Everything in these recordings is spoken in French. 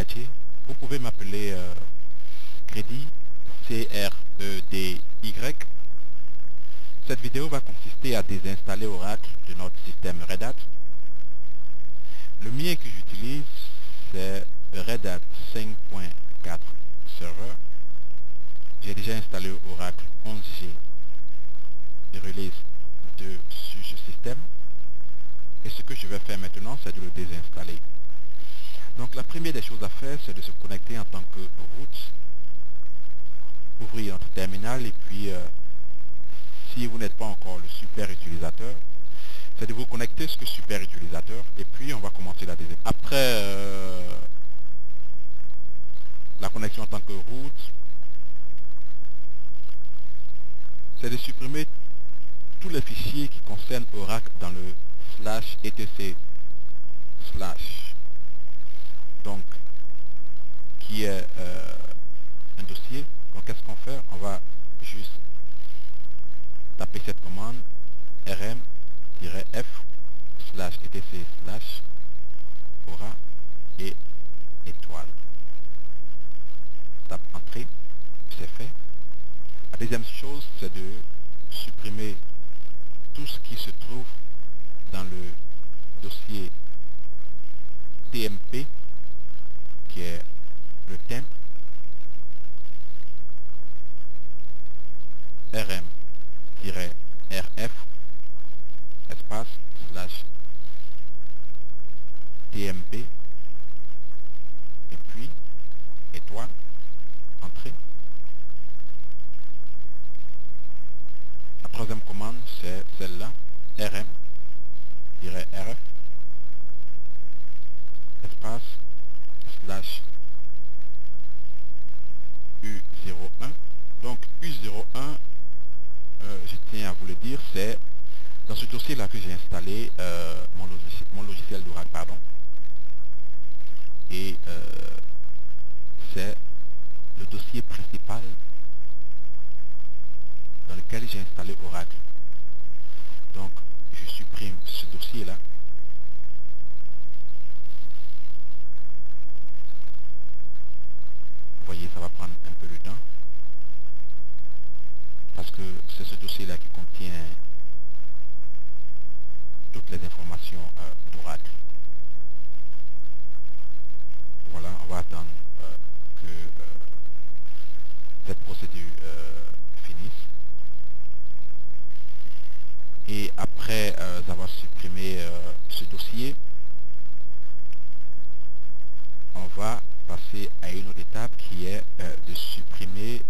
Crédit. Vous pouvez m'appeler Crédit, C-R-E-D-Y. Cette vidéo va consister à désinstaller Oracle de notre système Red Hat. Le mien que j'utilise, c'est Red Hat 5.4 Server. J'ai déjà installé Oracle 11G Release 2 sur ce système. Et ce que je vais faire maintenant, c'est de le désinstaller. Donc la première des choses à faire, c'est de se connecter en tant que root. Ouvrir notre terminal et puis si vous n'êtes pas encore le super utilisateur, c'est de vous connecter sur le super utilisateur et puis on va commencer la deuxième. Après la connexion en tant que root, c'est de supprimer tous les fichiers qui concernent Oracle dans le /etc/ donc qui est un dossier. Donc qu'est-ce qu'on fait? On va juste taper cette commande rm-f/etc/ora et étoile. Tape entrée, c'est fait. La deuxième chose, c'est de supprimer tout ce qui se trouve dans le dossier tmp qui est le temp rm-rf espace /tmp et puis étoile, entrée. La troisième commande, c'est celle-là, rm-rf espace /u01. Donc U01, je tiens à vous le dire, c'est dans ce dossier-là que j'ai installé mon logiciel d'Oracle, pardon. Et c'est le dossier principal dans lequel j'ai installé Oracle. Donc je supprime ce dossier-là. Vous voyez, ça va prendre un peu de temps parce que c'est ce dossier-là qui contient toutes les informations d'Oracle. Voilà, on va attendre que cette procédure finisse. Et après avoir supprimé ce dossier, on va passer à une autre étape qui est de supprimer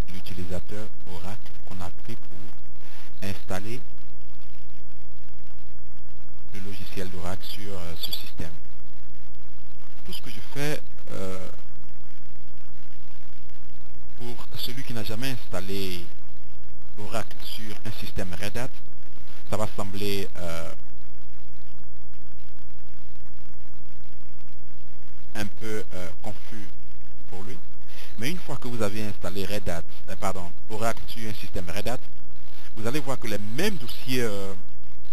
l'utilisateur Oracle qu'on a pris pour installer le logiciel d'Oracle sur ce système. Tout ce que je fais pour celui qui n'a jamais installé Oracle sur un système Red Hat, ça va sembler un peu confus pour lui. Mais une fois que vous avez installé Oracle sur un système Red Hat, vous allez voir que les mêmes dossiers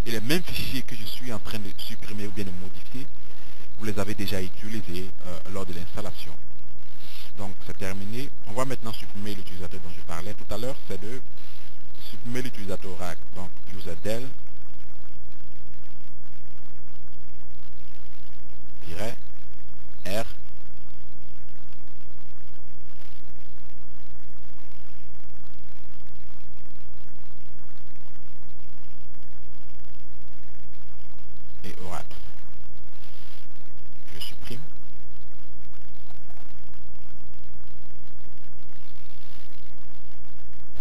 et les mêmes fichiers que je suis en train de supprimer ou bien de modifier, vous les avez déjà utilisés lors de l'installation. Donc c'est terminé. On va maintenant supprimer l'utilisateur dont je parlais tout à l'heure, c'est de supprimer l'utilisateur Oracle. Donc userdel -r et Oracle. Je supprime.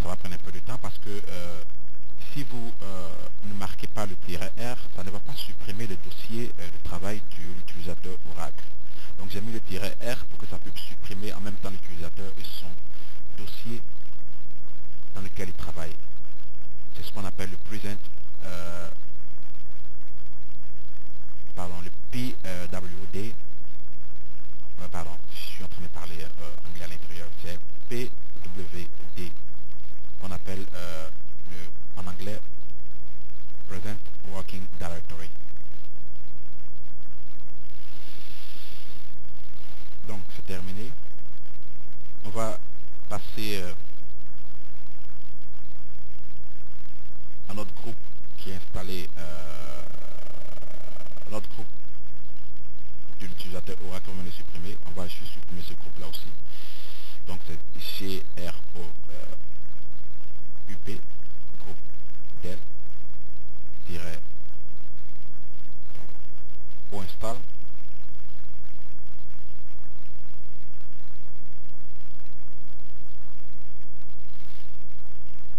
Ça va prendre un peu de temps parce que si vous ne marquez pas le -r, ça ne va pas supprimer le dossier de travail de l'utilisateur Oracle. Donc j'ai mis le -r pour que ça puisse supprimer en même temps l'utilisateur et son dossier dans lequel il travaille. C'est ce qu'on appelle le present, le PWD. Pardon, je suis en train de parler anglais à l'intérieur. C'est PWD qu'on appelle en anglais Present Working Directory. passer à notre groupe qui est installé, notre groupe de l'utilisateur Oracle, on va le supprimer. On va juste supprimer ce groupe là aussi. Donc c'est GROUP, groupe Dell, -o-install.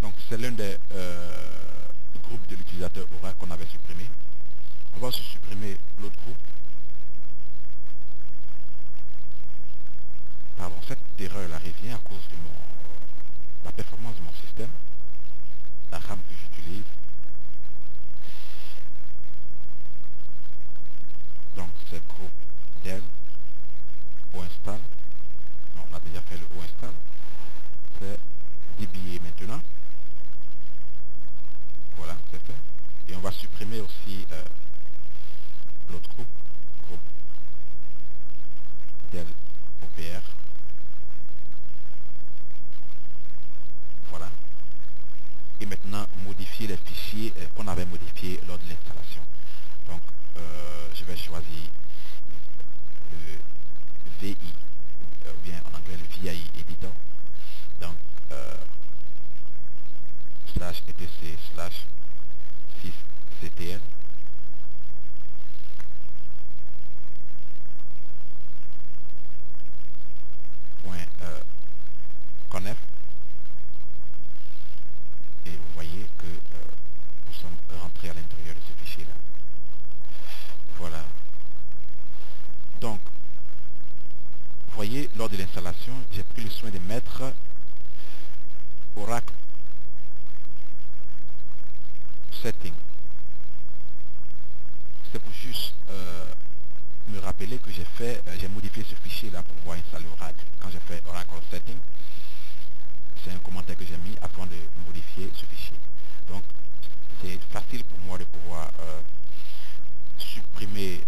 Donc c'est l'un des groupes de l'utilisateur Oracle qu'on avait supprimé. On va aussi supprimer l'autre groupe. Pardon, cette erreur là revient à cause de la performance de mon système, la RAM que j'utilise. Donc c'est groupe Dell o-install. Non, on a déjà fait le o-install. C'est DBA maintenant. Voilà, c'est fait. Et on va supprimer aussi l'autre groupe Dell OPR. Voilà. Et maintenant, modifier les fichiers qu'on avait modifiés lors de l'installation. Donc, je vais choisir le VI, ou bien en anglais le VI Editor. Donc, /etc/6ctl .conf. Et vous voyez que nous sommes rentrés à l'intérieur de ce fichier là. Voilà. Donc, vous voyez, lors de l'installation, j'ai pris le soin de mettre Oracle Setting. C'est pour juste me rappeler que j'ai modifié ce fichier là pour pouvoir installer Oracle. Quand j'ai fait Oracle Setting, c'est un commentaire que j'ai mis afin de modifier ce fichier. Donc c'est facile pour moi de pouvoir supprimer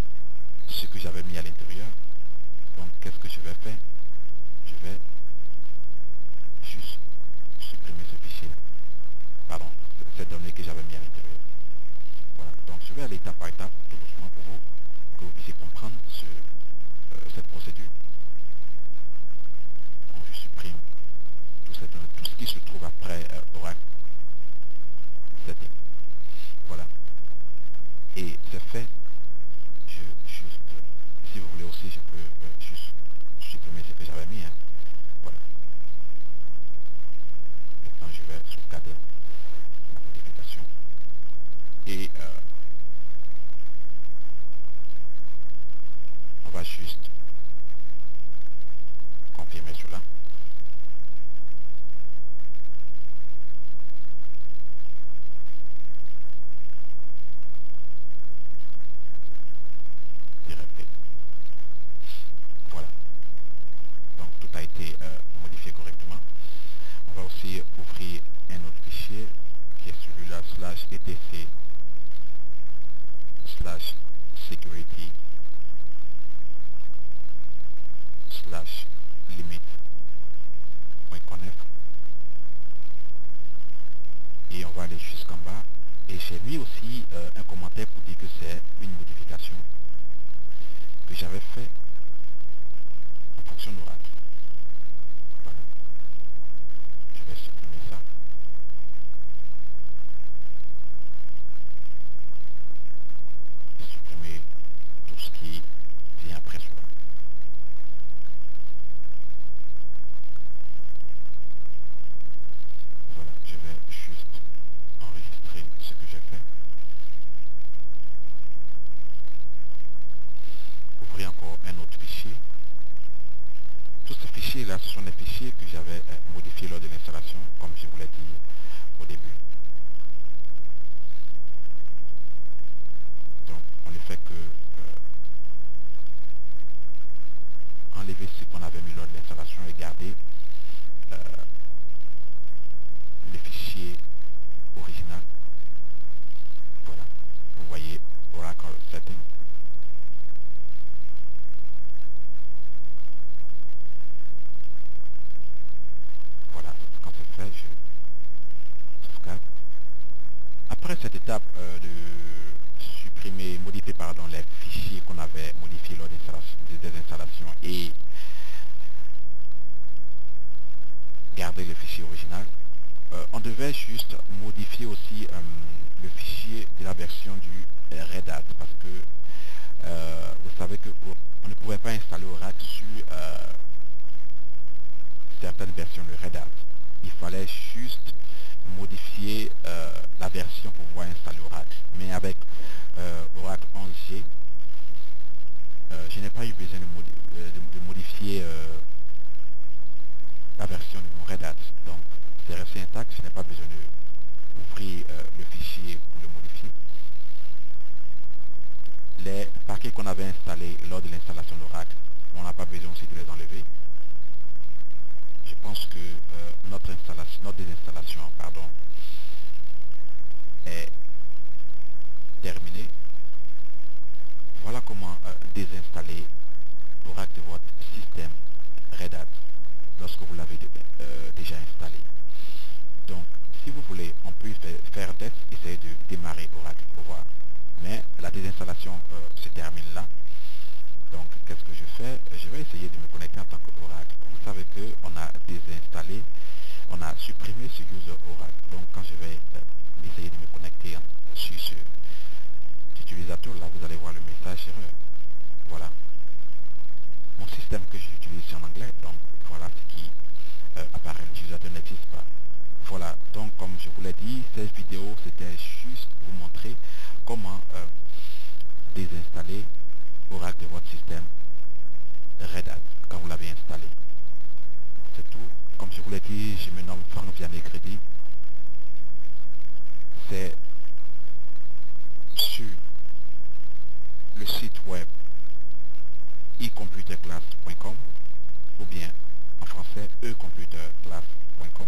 ce que j'avais mis à l'intérieur. Donc qu'est-ce que je vais faire? Je vais juste supprimer ce fichier là. Pardon, ces données que j'avais mis à l'intérieur. Voilà, donc je vais aller étape par étape, tout doucement pour vous, que vous puissiez comprendre cette procédure. Donc je supprime tout ce qui se trouve après Oracle Setting. Voilà. Et c'est fait. Si vous voulez aussi, je peux juste supprimer ce que j'avais mis. Hein. Voilà. Maintenant, je vais sauvegarder la modification. Et on va juste confirmer cela. Voilà. Donc tout a été modifié correctement. On va aussi ouvrir un autre fichier qui est celui-là /etc/security /limit.conf. Et on va aller jusqu'en bas. Et j'ai mis aussi un commentaire pour dire que c'est une modification que j'avais fait en fonction d'Oracle. Voilà. Je vais supprimer ça. Et supprimer tout ce qui vient après cela. Voilà, je vais juste enregistrer ce que j'ai fait. Ouvrir encore un autre fichier. Tous ces fichiers là, ce sont des fichiers que j'avais modifiés lors de l'installation, comme je vous l'ai dit au début. Donc on ne fait que enlever ce qu'on avait mis lors de l'installation et garder le fichier original. Voilà, vous voyez Oracle Setting. les fichiers qu'on avait modifiés lors des installations et garder le fichier original. On devait juste modifier aussi le fichier de la version du Red Hat parce que vous savez que on ne pouvait pas installer Oracle sur certaines versions de Red Hat. Il fallait juste modifier la version pour pouvoir installer Oracle. Mais avec Oracle 11G, je n'ai pas eu besoin de modifier la version de mon Red Hat. Donc c'est resté intact, je n'ai pas besoin d'ouvrir le fichier pour le modifier. Les paquets qu'on avait installés lors de l'installation d'Oracle, on n'a pas besoin aussi de les enlever. Je pense que notre désinstallation est terminée. Voilà comment désinstaller Oracle de votre système Red Hat lorsque vous l'avez déjà installé. Donc, si vous voulez, on peut faire un test, essayer de démarrer Oracle pour voir. Mais la désinstallation se termine là. Donc, qu'est-ce que je fais? Je vais essayer de me connecter en tant qu'Oracle. Vous savez qu'on a désinstallé, on a supprimé ce user Oracle. Donc, quand je vais essayer de me connecter sur ce utilisateur là, vous allez voir le message erreur. Voilà. Mon système que j'utilise c'est en anglais, donc voilà ce qui apparaît. L'utilisateur n'existe pas. Voilà, donc comme je vous l'ai dit, cette vidéo c'était juste pour vous montrer comment désinstaller Oracle de votre système Red Hat quand vous l'avez installé. C'est tout. Comme je vous l'ai dit, je me nomme Franck Vianney Crédit. C'est sur le site web ecomputerclass.com ou bien en français ecomputerclass.com,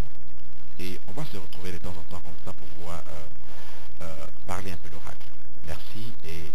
et on va se retrouver de temps en temps comme ça pour pouvoir parler un peu d'Oracle. Merci et